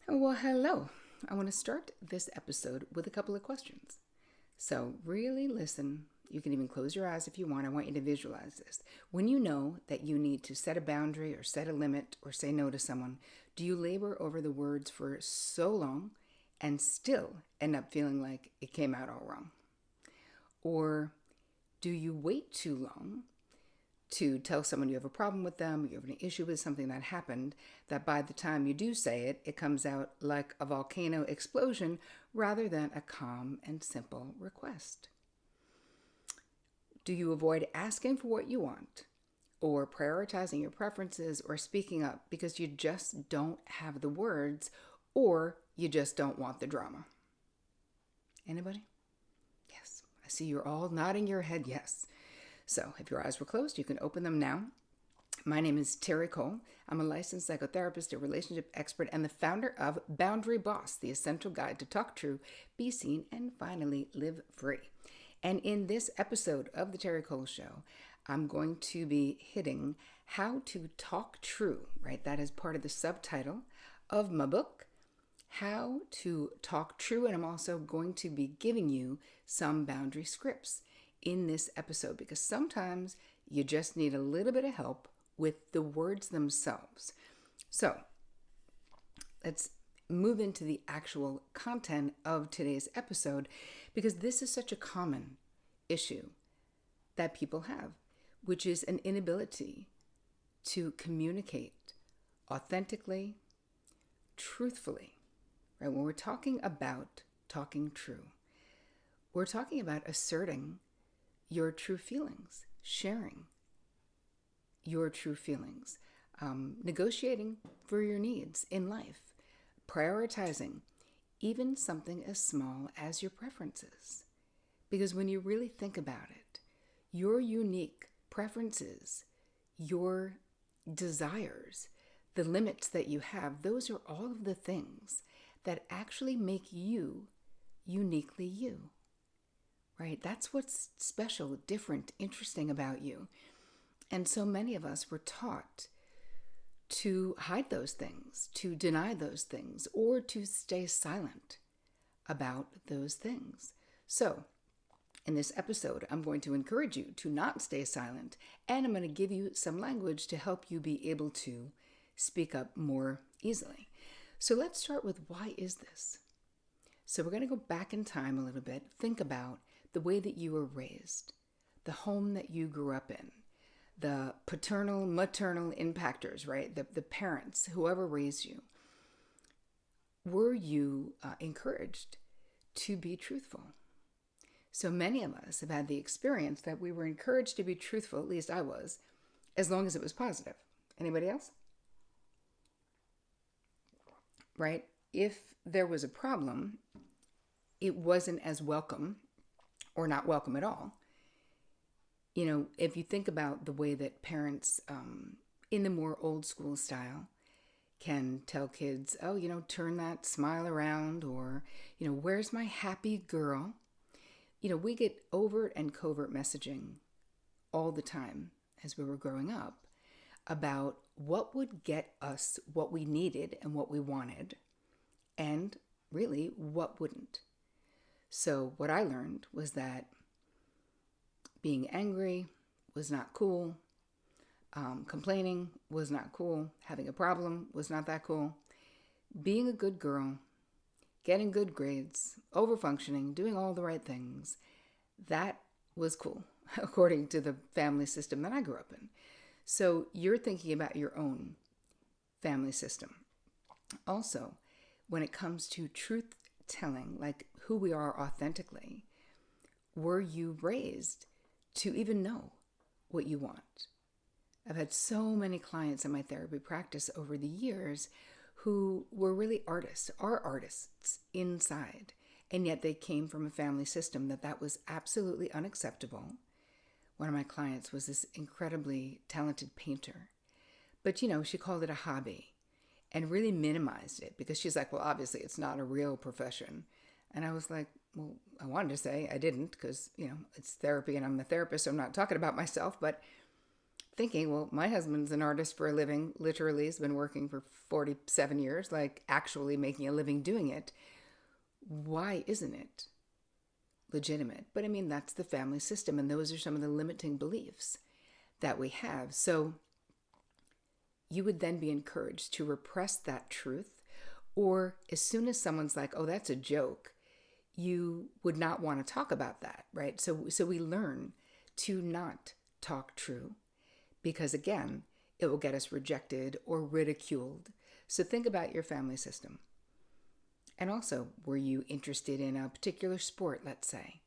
Well, hello. I want to start this episode with a couple of questions. So, really listen. You can even close your eyes if you want. I want you to visualize this. When you know that you need to set a boundary or set a limit or say no to someone, do you labor over the words for so long and still end up feeling like it came out all wrong? Or do you wait too long to tell someone you have a problem with them, you have an issue with something that happened, that by the time you do say it, it comes out like a volcano explosion rather than a calm and simple request? Do you avoid asking for what you want or prioritizing your preferences or speaking up because you just don't have the words or you just don't want the drama? Anybody? Yes. I see you're all nodding your head yes. So if your eyes were closed, you can open them now. My name is Terri Cole. I'm a licensed psychotherapist, a relationship expert, and the founder of Boundary Boss, the essential guide to talk true, be seen, and finally live free. And in this episode of The Terri Cole Show, I'm going to be hitting how to talk true, right? That is part of the subtitle of my book, How to Talk True. And I'm also going to be giving you some boundary scripts in this episode because sometimes you just need a little bit of help with the words themselves. So let's move into the actual content of today's episode because this is such a common issue that people have, which is an inability to communicate authentically, truthfully, right? When we're talking about talking true, we're talking about asserting your true feelings, sharing your true feelings, negotiating for your needs in life, prioritizing even something as small as your preferences. Because when you really think about it, your unique preferences, your desires, the limits that you have, those are all of the things that actually make you uniquely you. Right? That's what's special, different, interesting about you. And so many of us were taught to hide those things, to deny those things, or to stay silent about those things. So, in this episode, I'm going to encourage you to not stay silent, and I'm going to give you some language to help you be able to speak up more easily. So let's start with why is this? So we're going to go back in time a little bit, think about the way that you were raised, the home that you grew up in, the paternal, maternal impactors, right? The parents, whoever raised you. Were you encouraged to be truthful? So many of us have had the experience that we were encouraged to be truthful, at least I was, as long as it was positive. Anybody else? Right? If there was a problem, it wasn't as welcome or not welcome at all. You know, if you think about the way that parents in the more old school style can tell kids, oh, turn that smile around, or, where's my happy girl? We get overt and covert messaging all the time as we were growing up about what would get us what we needed and what we wanted, and really what wouldn't. So what I learned was that being angry was not cool. Complaining was not cool. Having a problem was not that cool. Being a good girl, getting good grades, overfunctioning, doing all the right things, that was cool, according to the family system that I grew up in. So you're thinking about your own family system. Also, when it comes to truth telling, like who we are authentically, were you raised to even know what you want? I've had so many clients in my therapy practice over the years who were really artists, are artists inside, and yet they came from a family system that was absolutely unacceptable. One of my clients was this incredibly talented painter, but she called it a hobby and really minimized it because she's like, well, obviously it's not a real profession. And I was like, well, I wanted to say I didn't because, it's therapy and I'm the therapist, so I'm not talking about myself. But thinking, well, my husband's an artist for a living, literally has been working for 47 years, like actually making a living doing it. Why isn't it legitimate? But I mean, that's the family system, and those are some of the limiting beliefs that we have. So you would then be encouraged to repress that truth, or as soon as someone's like, oh, that's a joke, you would not want to talk about that, right? So we learn to not talk true, because again, it will get us rejected or ridiculed. So think about your family system. And also, were you interested in a particular sport, let's say,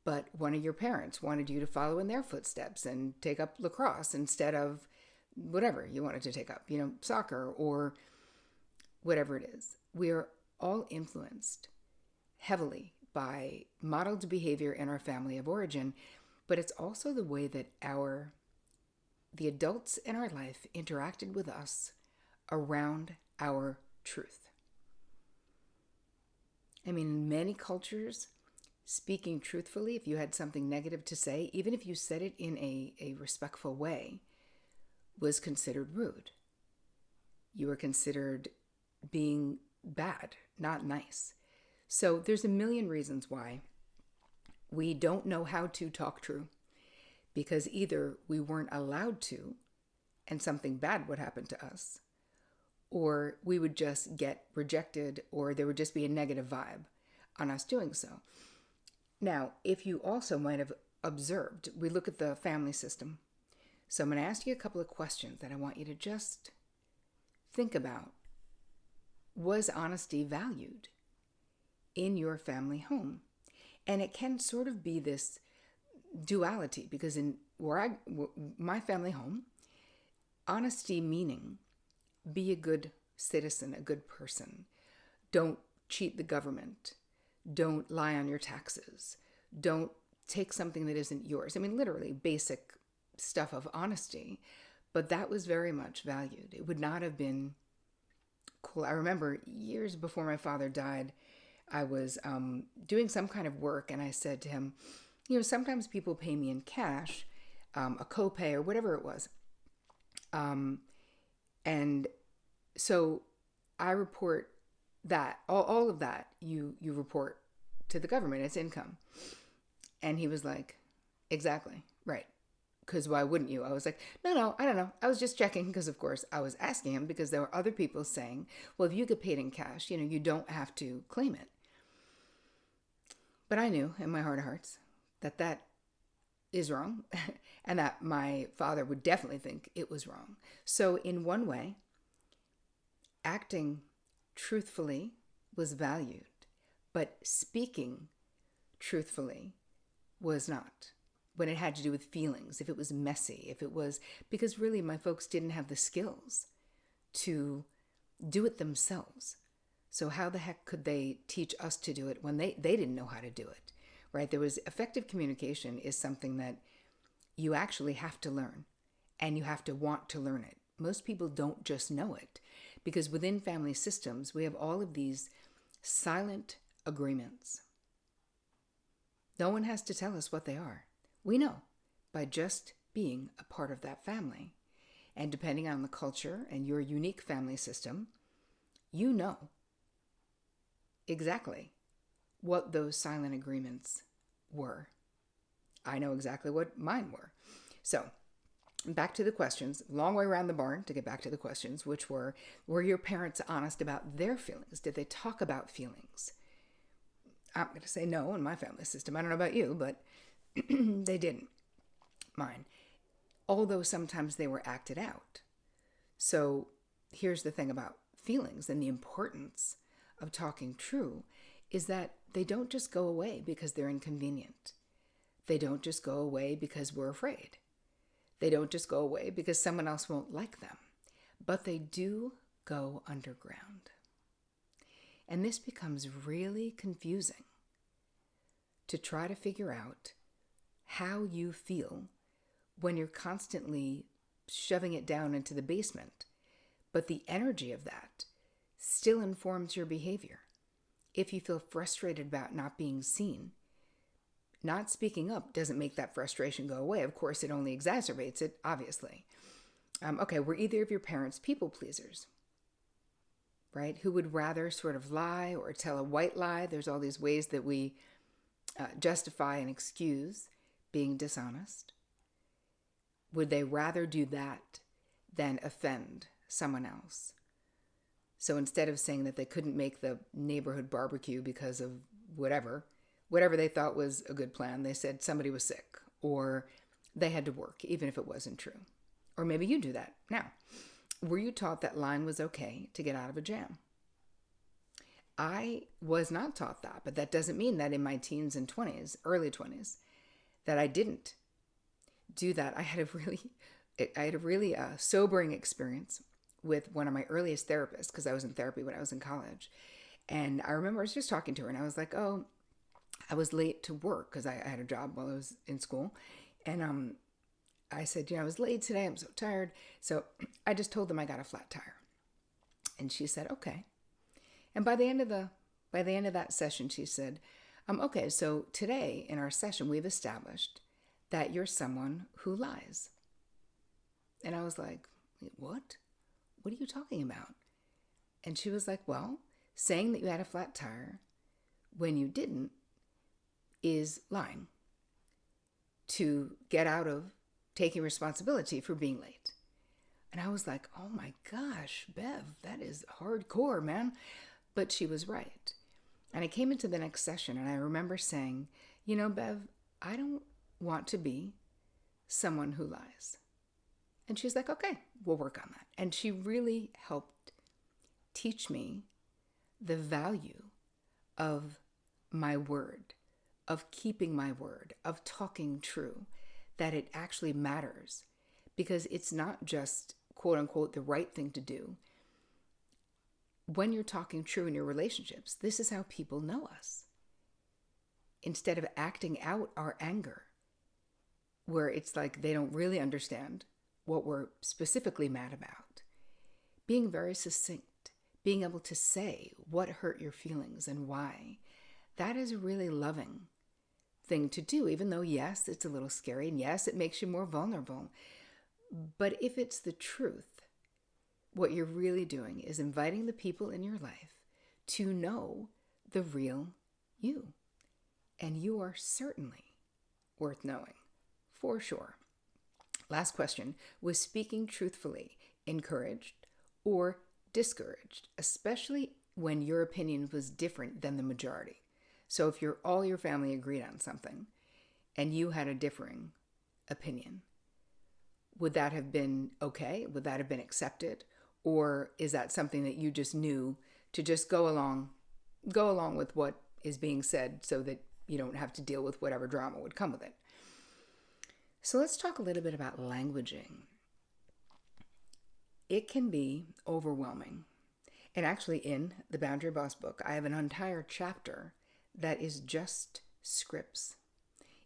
but one of your parents wanted you to follow in their footsteps and take up lacrosse instead of whatever you wanted to take up, soccer or whatever it is. We are all influenced heavily by modeled behavior in our family of origin, but it's also the way that the adults in our life interacted with us around our truth. I mean, in many cultures, speaking truthfully, if you had something negative to say, even if you said it in a respectful way, was considered rude. You were considered being bad, not nice. So there's a million reasons why we don't know how to talk true, because either we weren't allowed to and something bad would happen to us, or we would just get rejected, or there would just be a negative vibe on us doing so. Now, if you also might have observed, we look at the family system. So I'm going to ask you a couple of questions that I want you to just think about. Was honesty valued in your family home? And it can sort of be this duality, because in my family home, honesty meaning be a good citizen, a good person. Don't cheat the government. Don't lie on your taxes. Don't take something that isn't yours. I mean, literally basic stuff of honesty, but that was very much valued. It would not have been cool. I remember years before my father died, I was doing some kind of work, and I said to him, sometimes people pay me in cash, a copay or whatever it was. And so I report that, all of that, you report to the government, it's income. And he was like, exactly, right. Because why wouldn't you? I was like, no, I don't know. I was just checking, because of course I was asking him, because there were other people saying, well, if you get paid in cash, you don't have to claim it. But I knew in my heart of hearts that is wrong and that my father would definitely think it was wrong. So in one way, acting truthfully was valued, but speaking truthfully was not. When it had to do with feelings, if it was messy, if it was, because really my folks didn't have the skills to do it themselves. So how the heck could they teach us to do it when they didn't know how to do it, right? There was effective communication is something that you actually have to learn, and you have to want to learn it. Most people don't just know it, because within family systems, we have all of these silent agreements. No one has to tell us what they are. We know by just being a part of that family. And depending on the culture and your unique family system, you know exactly what those silent agreements were. I know exactly what mine were. So back to the questions, long way around the barn to get back to the questions, which were your parents honest about their feelings? Did they talk about feelings? I'm going to say no in my family system. I don't know about you, but they didn't. Mine. Although sometimes they were acted out. So here's the thing about feelings and the importance of talking true is that they don't just go away because they're inconvenient. They don't just go away because we're afraid. They don't just go away because someone else won't like them. But they do go underground. And this becomes really confusing to try to figure out how you feel when you're constantly shoving it down into the basement. But the energy of that still informs your behavior. If you feel frustrated about not being seen, not speaking up doesn't make that frustration go away. Of course, it only exacerbates it, obviously. Okay, were either of your parents people pleasers? Right? Who would rather sort of lie or tell a white lie? There's all these ways that we justify and excuse being dishonest. Would they rather do that than offend someone else? So instead of saying that they couldn't make the neighborhood barbecue because of whatever they thought was a good plan, they said somebody was sick or they had to work, even if it wasn't true. Or maybe you do that now. Were you taught that lying was okay to get out of a jam? I was not taught that, but that doesn't mean that in my teens and 20s, early 20s, that I didn't do that. I had a really sobering experience with one of my earliest therapists, because I was in therapy when I was in college. And I remember I was just talking to her and I was like, oh, I was late to work because I had a job while I was in school. And I said, I was late today. I'm so tired. So I just told them I got a flat tire. And she said, okay. And by the end of that session, she said, okay, so today in our session, we've established that you're someone who lies. And I was like, what? What are you talking about? And she was like, well, saying that you had a flat tire when you didn't is lying to get out of taking responsibility for being late. And I was like, oh my gosh, Bev, that is hardcore, man. But she was right. And I came into the next session and I remember saying, Bev, I don't want to be someone who lies. And she's like, okay, we'll work on that. And she really helped teach me the value of my word, of keeping my word, of talking true, that it actually matters because it's not just, quote unquote, the right thing to do. When you're talking true in your relationships, this is how people know us. Instead of acting out our anger, where it's like they don't really understand what we're specifically mad about, being very succinct, being able to say what hurt your feelings and why, that is a really loving thing to do, even though, yes, it's a little scary, and yes, it makes you more vulnerable. But if it's the truth, what you're really doing is inviting the people in your life to know the real you. And you are certainly worth knowing, for sure. Last question. Was speaking truthfully encouraged or discouraged, especially when your opinion was different than the majority? So if all your family agreed on something and you had a differing opinion, would that have been okay? Would that have been accepted? Or is that something that you just knew to just go along with what is being said so that you don't have to deal with whatever drama would come with it? So let's talk a little bit about languaging. It can be overwhelming. And actually in the Boundary Boss book, I have an entire chapter that is just scripts.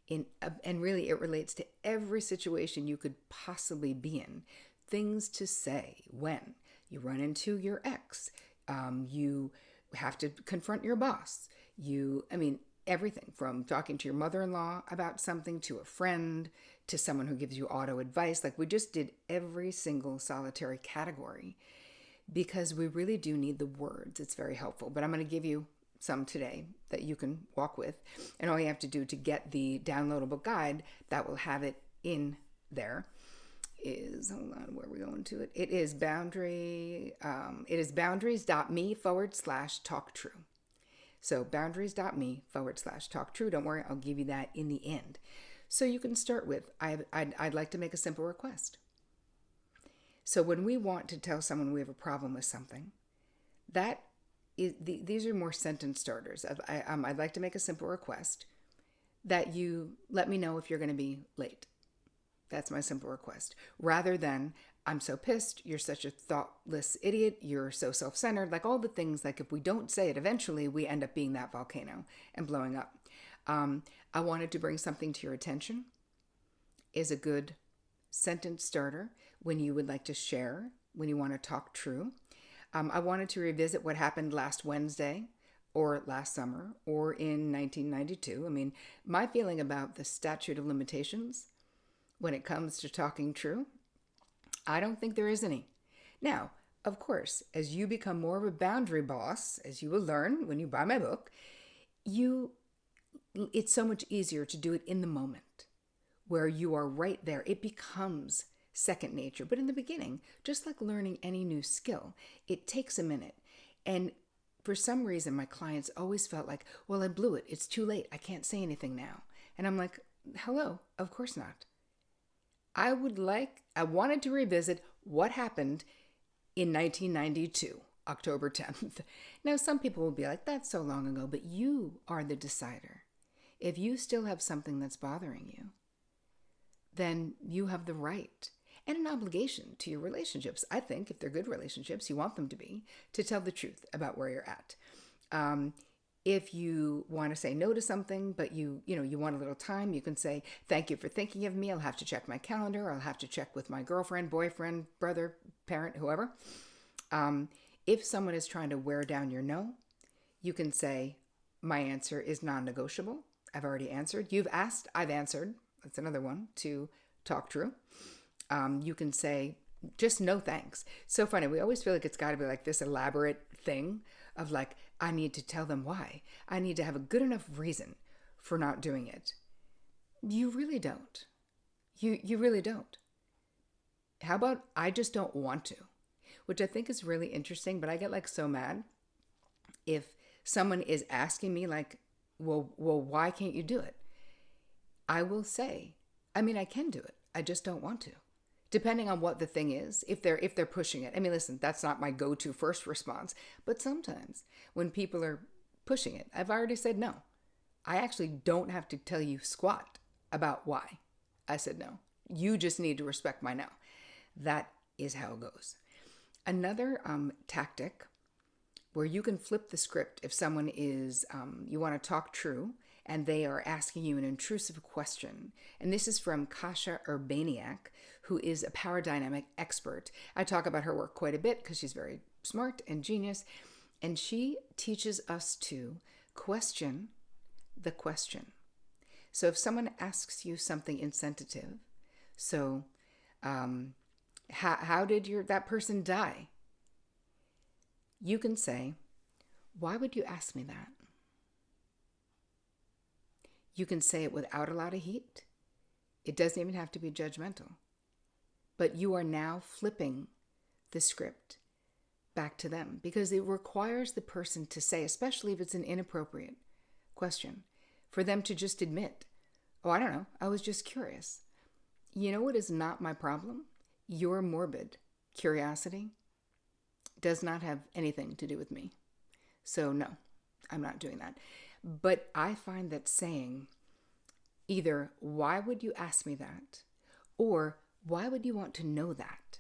And really it relates to every situation you could possibly be in. Things to say when you run into your ex, you have to confront your boss, everything from talking to your mother-in-law about something, to a friend, to someone who gives you auto advice. Like we just did every single solitary category because we really do need the words. It's very helpful, but I'm going to give you some today that you can walk with. And all you have to do to get the downloadable guide that will have it in there is, hold on, where are we going to it? It is boundaries.me/talk true. So boundaries.me/talk true. Don't worry, I'll give you that in the end. So you can start with, I'd like to make a simple request. So when we want to tell someone we have a problem with something, these are more sentence starters. I'd like to make a simple request that you let me know if you're going to be late. That's my simple request. Rather than, I'm so pissed, you're such a thoughtless idiot, you're so self-centered, like all the things, like if we don't say it, eventually we end up being that volcano and blowing up. I wanted to bring something to your attention is a good sentence starter when you would like to share, when you want to talk true. I wanted to revisit what happened last Wednesday, or last summer or in 1992. I mean, my feeling about the statute of limitations when it comes to talking true, I don't think there is any. Now, of course, as you become more of a boundary boss, as you will learn when you buy my book, it's so much easier to do it in the moment where you are right there. It becomes second nature. But in the beginning, just like learning any new skill, it takes a minute. And for some reason, my clients always felt like, well, I blew it. It's too late. I can't say anything now. And I'm like, hello, of course not. I wanted to revisit what happened in 1992, October 10th. Now, some people will be like, that's so long ago, but you are the decider. If you still have something that's bothering you, then you have the right and an obligation to your relationships. I think if they're good relationships, you want them to be, to tell the truth about where you're at. If you want to say no to something, but you want a little time, you can say, thank you for thinking of me. I'll have to check my calendar. I'll have to check with my girlfriend, boyfriend, brother, parent, whoever. If someone is trying to wear down your no, you can say, my answer is non-negotiable. I've already answered. You've asked, I've answered. That's another one to talk true. You can say, just no thanks. So funny. We always feel like it's got to be like this elaborate thing of like, I need to tell them why. I need to have a good enough reason for not doing it. You really don't. You really don't. How about I just don't want to? Which I think is really interesting, but I get like so mad if someone is asking me like, well, why can't you do it? I will say, I mean, I can do it. I just don't want to. Depending on what the thing is, if they're pushing it. I mean, listen, that's not my go-to first response, but sometimes when people are pushing it, I've already said no. I actually don't have to tell you squat about why I said no. You just need to respect my no. That is how it goes. Another tactic where you can flip the script if someone is, you want to talk true, and they are asking you an intrusive question. And this is from Kasia Urbaniak, who is a power dynamic expert. I talk about her work quite a bit because she's very smart and genius. And she teaches us to question the question. So if someone asks you something insensitive, so how did that person die? You can say, why would you ask me that? You can say it without a lot of heat. It doesn't even have to be judgmental. But you are now flipping the script back to them because it requires the person to say, especially if it's an inappropriate question, for them to just admit, oh, I don't know, I was just curious. You know what is not my problem? Your morbid curiosity does not have anything to do with me. So no, I'm not doing that. But I find that saying either, why would you ask me that? Or why would you want to know that?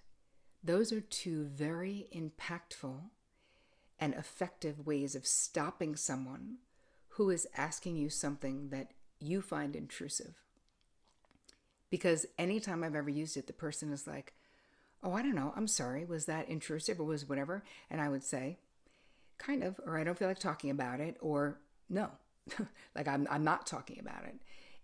Those are two very impactful and effective ways of stopping someone who is asking you something that you find intrusive. Because anytime I've ever used it, the person is like, oh, I don't know, I'm sorry, was that intrusive or was whatever? And I would say, kind of, or I don't feel like talking about it, or no, like I'm not talking about it.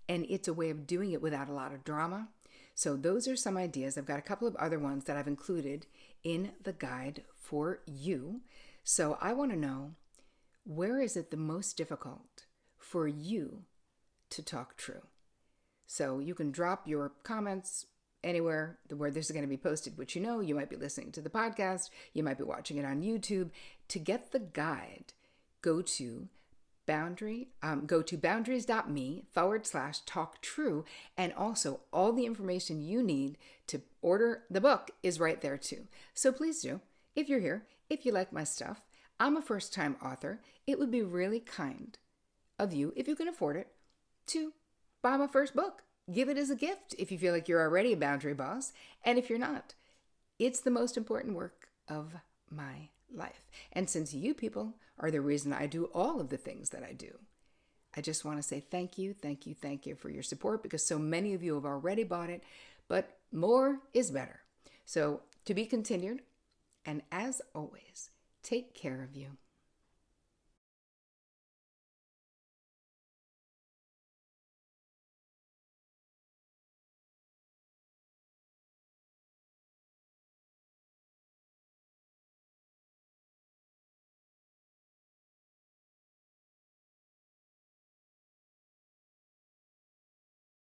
And it's a way of doing it without a lot of drama. So those are some ideas. I've got a couple of other ones that I've included in the guide for you. So I want to know, where is it the most difficult for you to talk true? So you can drop your comments anywhere where this is going to be posted, which you might be listening to the podcast, you might be watching it on YouTube. To get the guide, go to boundaries.me/talk true. And also all the information you need to order the book is right there too. So please do, if you're here, if you like my stuff, I'm a first-time author. It would be really kind of you, if you can afford it, to buy my first book. Give it as a gift if you feel like you're already a boundary boss. And if you're not, it's the most important work of my life. And since you people are the reason I do all of the things that I do, I just want to say thank you for your support, because so many of you have already bought it, but more is better. So to be continued. And as always, take care of you.